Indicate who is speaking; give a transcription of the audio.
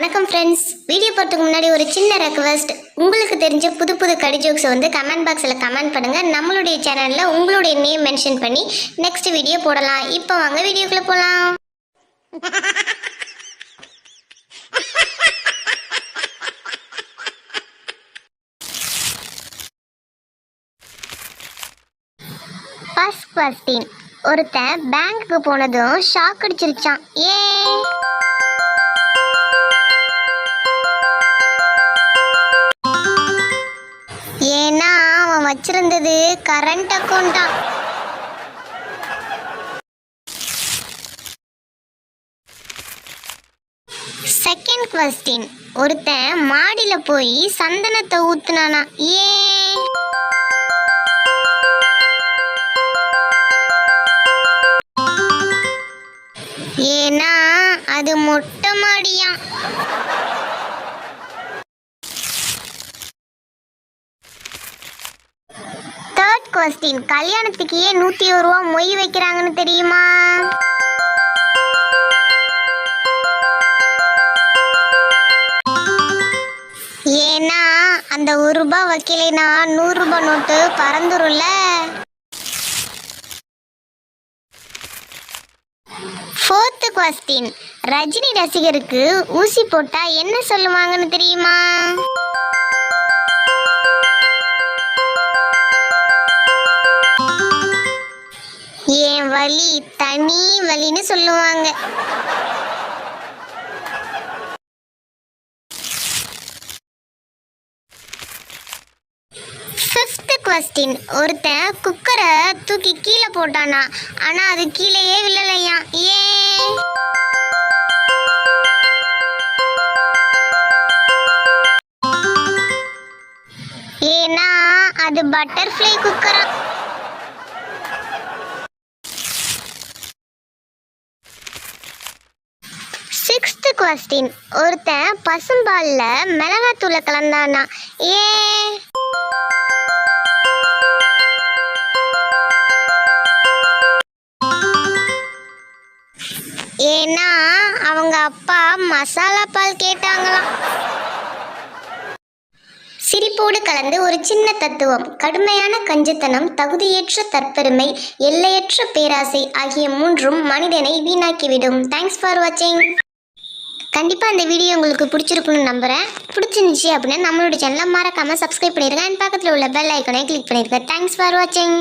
Speaker 1: வணக்கம் friends. Video போகிறதுக்கு முன்னாடி ஒரு சின்ன ரெக்வெஸ்ட். உங்களுக்கு தெரிஞ்ச புது புது கடி ஜோக்ஸை வந்து கமெண்ட் பாக்ஸில் கமெண்ட் பண்ணுங்கள். நம்மளுடைய சேனலில் உங்களுடைய நேம் மென்ஷன் பண்ணி நெக்ஸ்ட் வீடியோ போடலாம். இப்போ வாங்க வீடியோக்குள்ளே போகலாம். First question. ஒருத்தன் பேங்க்குக்கு போனதும் ஷாக் அடிச்சிருச்சான். ஏன்னா அவன் வச்சிருந்தது கரண்ட் அக்கௌண்டா. Second question. ஒருத்தன் மாடியில போய் சந்தனத்தை ஊத்துனானா. ஏன்னா அது மொட்டை மாடியா. Third question. கல்யாணத்துக்கு ஏன் 101 ரூபா மொய் வைக்கிறாங்கன்னு தெரியுமா? ஏன்னா அந்த 1 ரூபாய் வைக்கலைன்னா 100 ரூபாய் நோட்டு பறந்துரும்ல. Fourth question. ரஜினி ரசிகருக்கு ஊசி போட்டா என்ன சொல்லுவாங்கன்னு தெரியுமா? என் வலி தனி வலின்னு சொல்லுவாங்க. Fifth question. ஒருத்தன் குக்கரை தூக்கி கீழே போட்டானா, ஆனா அது கீழேயே விழலையா. ஏன்னா அது பட்டர்ஃப்ளை குக்கரா. Sixth question. ஒருத்தன் பசும்பால்ல மிளகாத்தூளை கலந்தானா. ஏன்னா அவங்க அப்பா மசாலா பால் கேட்டாங்களாம். சிரிப்போடு கலந்து ஒரு சின்ன தத்துவம். கடுமையான கஞ்சத்தனம், தகுதியற்ற தற்பெருமை, எல்லையற்ற பேராசை ஆகிய 3ம் மனிதனை வீணாக்கிவிடும். தேங்க்ஸ் ஃபார் வாட்சிங். கண்டிப்பாக இந்த வீடியோ உங்களுக்கு பிடிச்சிருக்குன்னு நம்புகிறேன். பிடிச்சிருந்துச்சு அப்படின்னா நம்மளோட சேனலை மறக்காமல் சப்ஸ்கிரைப் பண்ணிடுங்க. அண்ட் பக்கத்தில் உள்ள பெல் ஐக்கனை கிளிக் பண்ணிடுங்க. தேங்க்ஸ் ஃபார் வாட்சிங்.